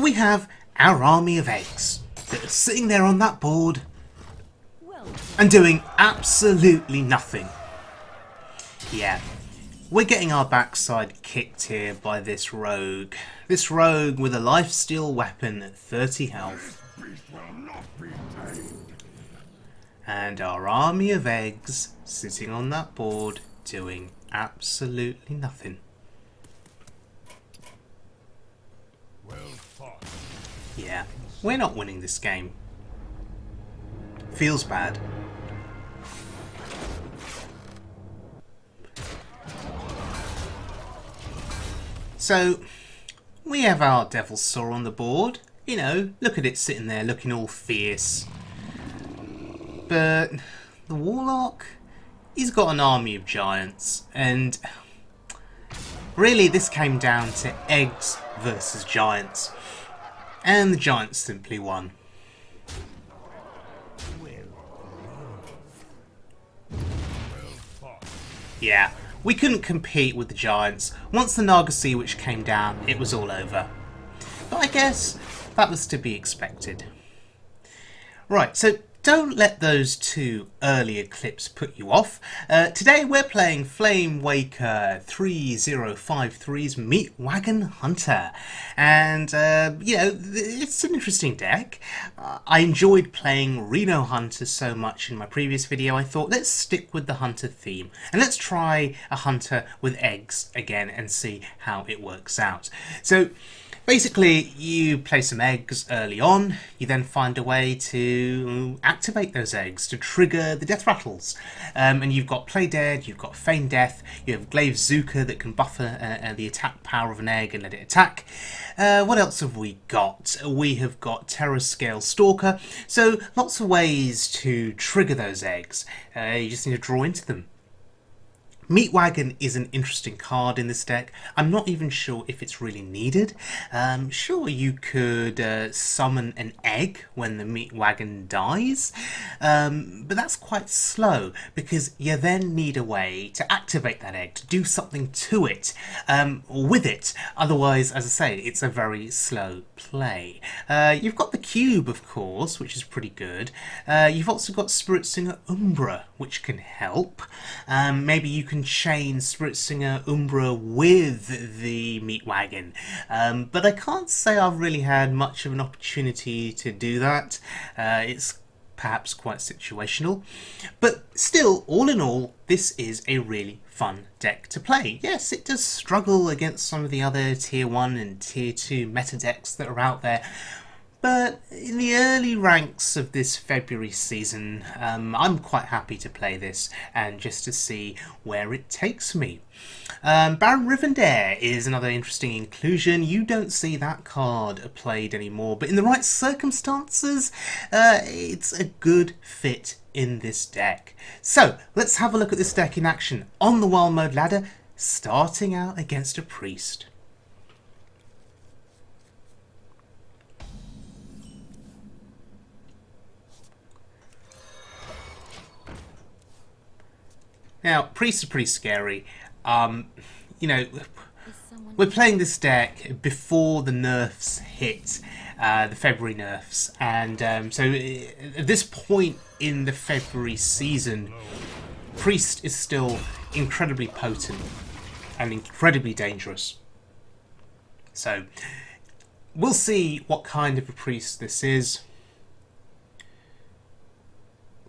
we have our army of eggs that are sitting there on that board and doing absolutely nothing. Yeah, we're getting our backside kicked here by this rogue. This rogue with a lifesteal weapon at 30 health. And our army of eggs sitting on that board doing absolutely nothing. Yeah, we're not winning this game. Feels bad. So, we have our Devil's Saw on the board. You know, look at it sitting there looking all fierce. But the Warlock, he's got an army of giants, and really this came down to eggs versus giants, and the giants simply won. Yeah, we couldn't compete with the giants. Once the Naga Sea Witch came down, it was all over. But I guess that was to be expected. Right, so don't let those two earlier clips put you off. Today we're playing FLAMEWAKER3053's Meatwagon Hunter. And, you know, it's an interesting deck. I enjoyed playing Reno Hunter so much in my previous video, I thought let's stick with the Hunter theme. And let's try a Hunter with eggs again and see how it works out. So, basically, you place some eggs early on, you then find a way to activate those eggs to trigger the death rattles. And you've got Play Dead, you've got Feign Death, you have Glaive Zuka that can buffer the attack power of an egg and let it attack. What else have we got? We have got Terror Scale Stalker, so lots of ways to trigger those eggs. You just need to draw into them. Meatwagon is an interesting card in this deck. I'm not even sure if it's really needed. Sure, you could summon an egg when the Meatwagon dies, but that's quite slow because you then need a way to activate that egg, to do something to it, with it. Otherwise, as I say, it's a very slow play. You've got the cube, of course, which is pretty good. You've also got Spirit Singer Umbra, which can help. Maybe you can chain Spirit Singer Umbra with the Meatwagon, but I can't say I've really had much of an opportunity to do that. It's perhaps quite situational, but still, all in all, this is a really fun deck to play. Yes, it does struggle against some of the other tier 1 and tier 2 meta decks that are out there, but in the early ranks of this February season, I'm quite happy to play this and just to see where it takes me. Baron Rivendare is another interesting inclusion. You don't see that card played anymore, but in the right circumstances, it's a good fit in this deck. So, let's have a look at this deck in action on the Wild Mode ladder, starting out against a Priest. Now, priests are pretty scary. You know, we're playing this deck before the nerfs hit, the February nerfs, and so at this point in the February season, Priest is still incredibly potent and incredibly dangerous. So, we'll see what kind of a Priest this is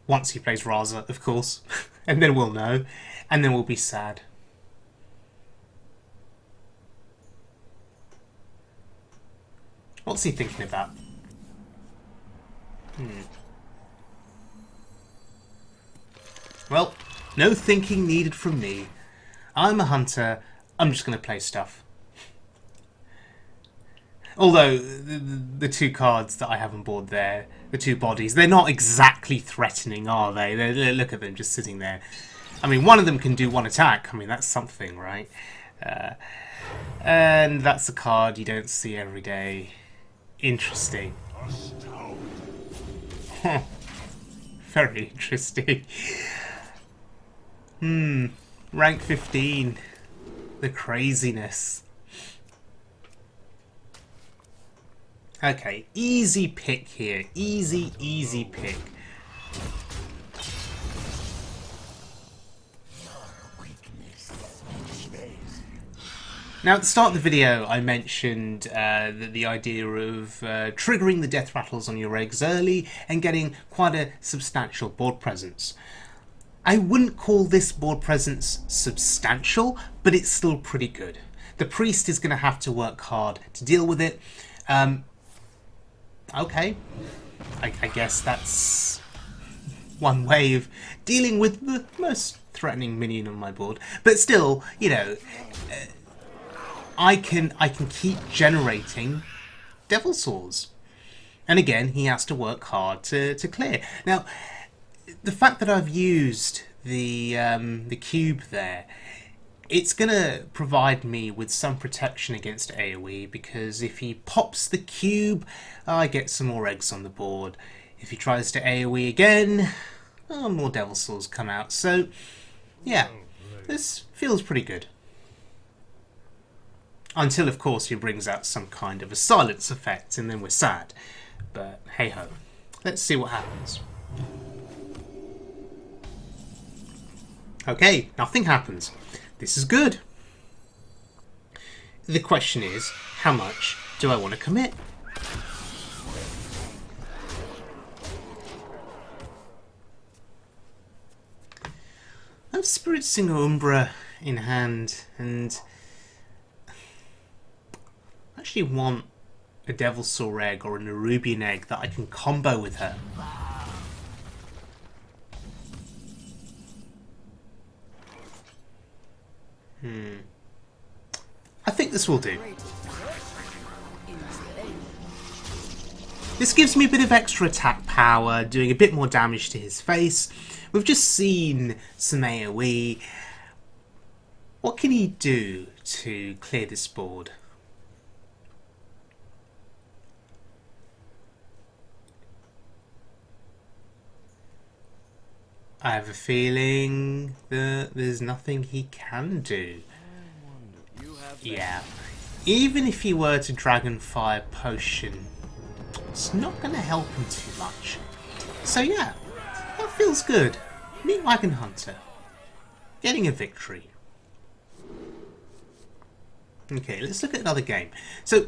once he plays Raza, of course. And then we'll know, and then we'll be sad. What's he thinking about? Well, no thinking needed from me. I'm a hunter, I'm just going to play stuff. Although, the two cards that I have on board there, the two bodies, they're not exactly threatening, are they? Look at them just sitting there. I mean, one of them can do one attack. I mean, that's something, right? And that's a card you don't see every day. Interesting. Very interesting. Rank 15. The craziness. Okay, easy pick here. Easy, easy pick. Now, at the start of the video, I mentioned that the idea of triggering the death rattles on your eggs early and getting quite a substantial board presence. I wouldn't call this board presence substantial, but it's still pretty good. The priest is going to have to work hard to deal with it. Okay, I guess that's one way of dealing with the most threatening minion on my board. But still, you know, I can keep generating devil swords, and again he has to work hard to clear. Now, the fact that I've used the cube there, it's gonna provide me with some protection against AoE, because if he pops the cube, I get some more eggs on the board. If he tries to AoE again, more devil swords come out. So yeah, this feels pretty good. Until, of course, he brings out some kind of a silence effect, and then we're sad. But hey-ho. Let's see what happens. Okay, nothing happens. This is good. The question is, how much do I want to commit? I have Spirit Singer Umbra in hand, and I actually want a Devil Saw egg or a Nerubian egg that I can combo with her. I think this will do. This gives me a bit of extra attack power, doing a bit more damage to his face. We've just seen some AoE. What can he do to clear this board? I have a feeling that there's nothing he can do. Yeah. Even if he were to Dragonfire Potion, it's not going to help him too much. So yeah, that feels good. Meatwagon Hunter. Getting a victory. Okay, let's look at another game. So,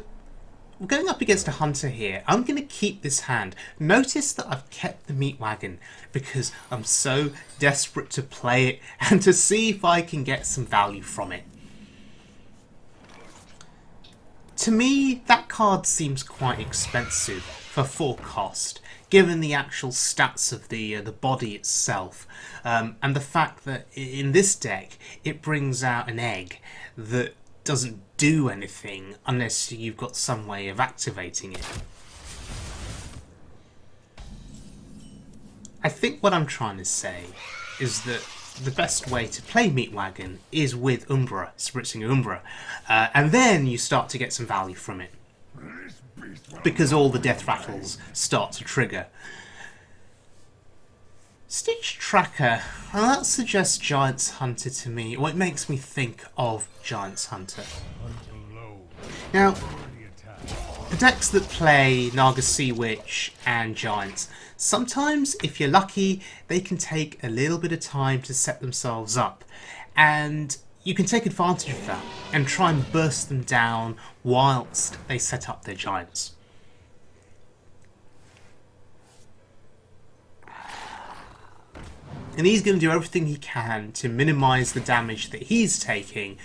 we're going up against a hunter here. I'm going to keep this hand. Notice that I've kept the Meatwagon because I'm so desperate to play it and to see if I can get some value from it. To me, that card seems quite expensive for 4 cost, given the actual stats of the body itself, and the fact that in this deck it brings out an egg that doesn't do anything unless you've got some way of activating it. I think what I'm trying to say is that the best way to play Meatwagon is with Umbra, Spritzing Umbra, and then you start to get some value from it, because all the death rattles start to trigger. Stitch Tracker, well, that suggests Giant's Hunter to me, or it makes me think of Giant's Hunter. Now, the decks that play Naga Sea Witch and Giants, sometimes, if you're lucky, they can take a little bit of time to set themselves up, and you can take advantage of that and try and burst them down whilst they set up their Giants. And he's going to do everything he can to minimise the damage that he's taking,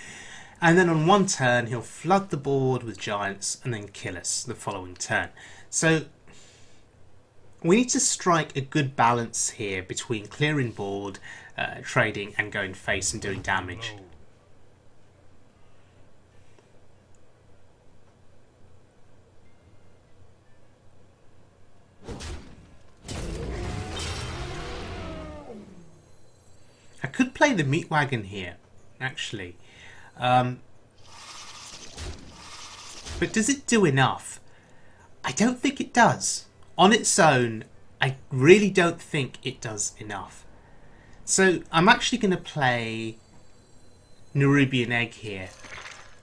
and then on one turn he'll flood the board with Giants and then kill us the following turn. So we need to strike a good balance here between clearing board, trading, and going face and doing damage. I could play the Meatwagon here, actually. But does it do enough? I don't think it does. On its own, I really don't think it does enough. So I'm actually going to play Nerubian Egg here,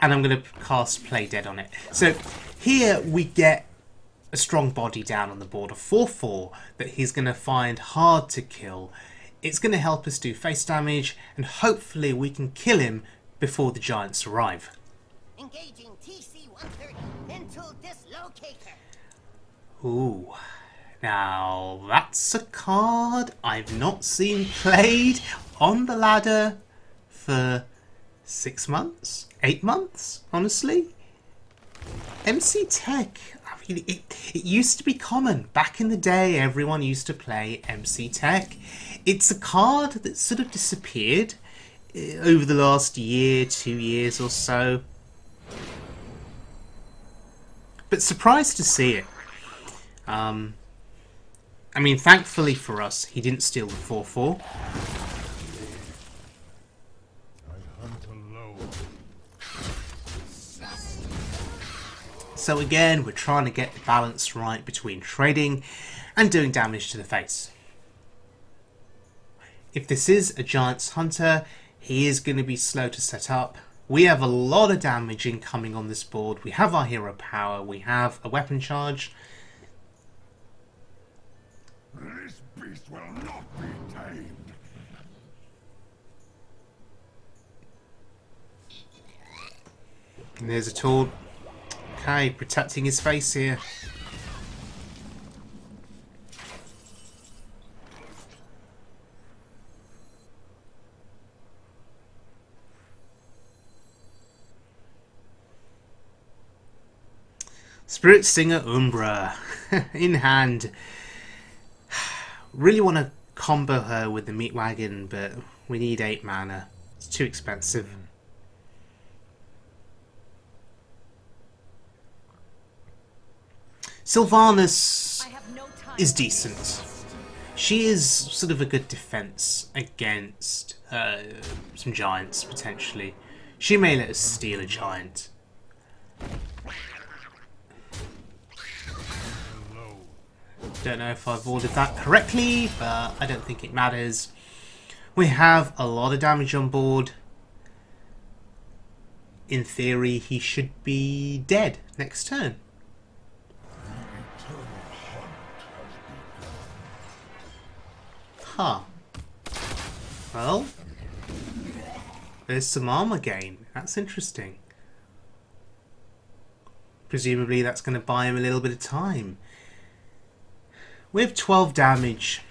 and I'm going to cast Play Dead on it. So here we get a strong body down on the board, a 4/4 that he's going to find hard to kill. It's going to help us do face damage, and hopefully we can kill him before the giants arrive. Engaging TC-130 into dislocator. Ooh, now that's a card I've not seen played on the ladder for 6 months, 8 months, honestly. MC Tech, I mean, it used to be common. Back in the day, everyone used to play MC Tech. It's a card that sort of disappeared over the last year, 2 years or so. But surprised to see it. I mean, thankfully for us, he didn't steal the 4/4. So again, we're trying to get the balance right between trading and doing damage to the face. If this is a Giants Hunter, he is going to be slow to set up. We have a lot of damage incoming on this board. We have our hero power. We have a weapon charge. This beast will not be tamed. And there's a taunt. Okay, protecting his face here. Spirit Singer Umbra in hand. Really want to combo her with the Meatwagon, but we need 8 mana. It's too expensive. Sylvanas is decent. She is sort of a good defense against some giants, potentially. She may let us steal a giant. Don't know if I've ordered that correctly, but I don't think it matters. We have a lot of damage on board. In theory, he should be dead next turn. Huh. Well, there's some armor gain. That's interesting. Presumably that's going to buy him a little bit of time. We have 12 damage.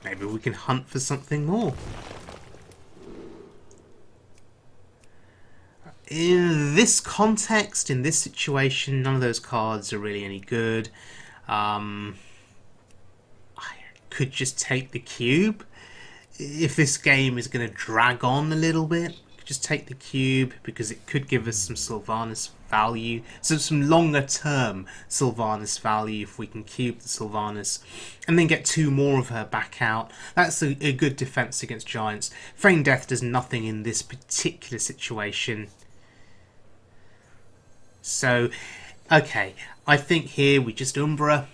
Maybe we can hunt for something more. In this context, in this situation, none of those cards are really any good. I could just take the cube. If this game is going to drag on a little bit, just take the cube because it could give us some Sylvanas value. So some longer term Sylvanas value if we can cube the Sylvanas and then get 2 more of her back out. That's a good defense against giants. Feign Death does nothing in this particular situation. So, okay, I think here we just Umbra,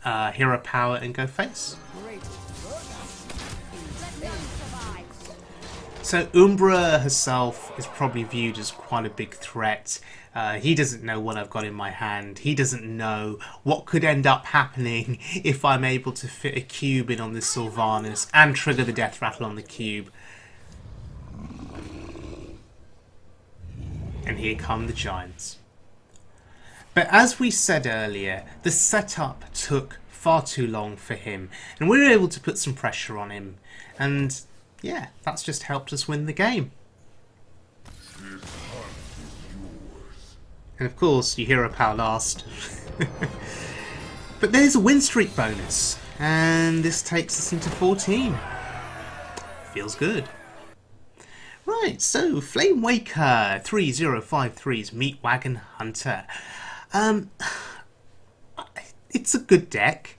hero power and go face. So Umbra herself is probably viewed as quite a big threat. He doesn't know what I've got in my hand. He doesn't know what could end up happening if I'm able to fit a cube in on this Sylvanas and trigger the death rattle on the cube. And here come the giants. But as we said earlier, the setup took far too long for him, and we were able to put some pressure on him, and yeah, that's just helped us win the game. And of course, you hero power last. But there's a win streak bonus, and this takes us into 14. Feels good. Right, so FLAMEWAKER3053's Meatwagon Hunter. It's a good deck.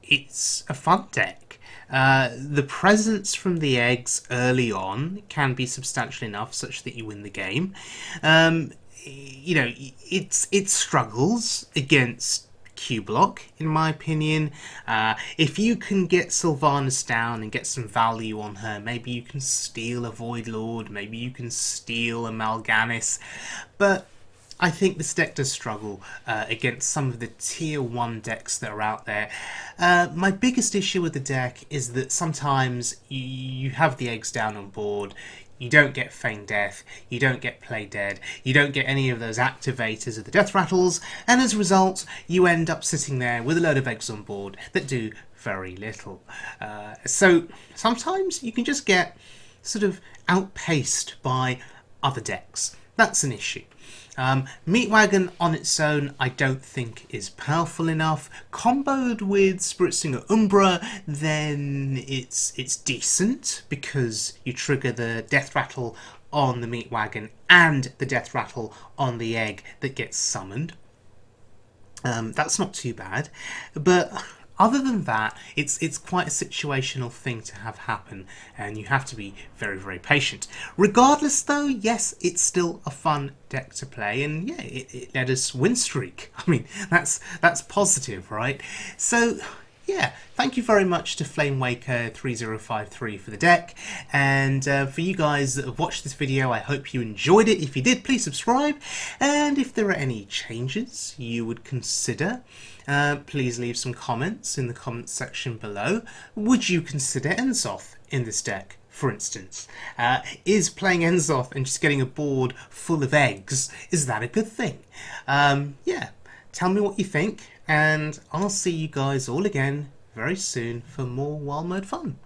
It's a fun deck. The presence from the eggs early on can be substantial enough such that you win the game. You know, it struggles against Q-Block, in my opinion. If you can get Sylvanas down and get some value on her, maybe you can steal a Void Lord, maybe you can steal a Mal'Ganis, but I think this deck does struggle against some of the tier 1 decks that are out there. My biggest issue with the deck is that sometimes you have the eggs down on board, you don't get Feign Death, you don't get Play Dead, you don't get any of those activators of the death rattles, and as a result you end up sitting there with a load of eggs on board that do very little. So sometimes you can just get sort of outpaced by other decks. That's an issue. Meatwagon on its own I don't think is powerful enough. Comboed with Spiritsinger Umbra, then it's decent because you trigger the death rattle on the Meatwagon and the death rattle on the egg that gets summoned. That's not too bad, but other than that, it's quite a situational thing to have happen, and you have to be very, very patient. Regardless though, yes, it's still a fun deck to play, and yeah, it let us win streak. I mean, that's positive, right? So yeah, thank you very much to FLAMEWAKER3053 for the deck, and for you guys that have watched this video, I hope you enjoyed it. If you did, please subscribe, and if there are any changes you would consider, please leave some comments in the comments section below. Would you consider Enzoth in this deck, for instance? Is playing Enzoth and just getting a board full of eggs, is that a good thing? Yeah, tell me what you think, and I'll see you guys all again very soon for more wild mode fun.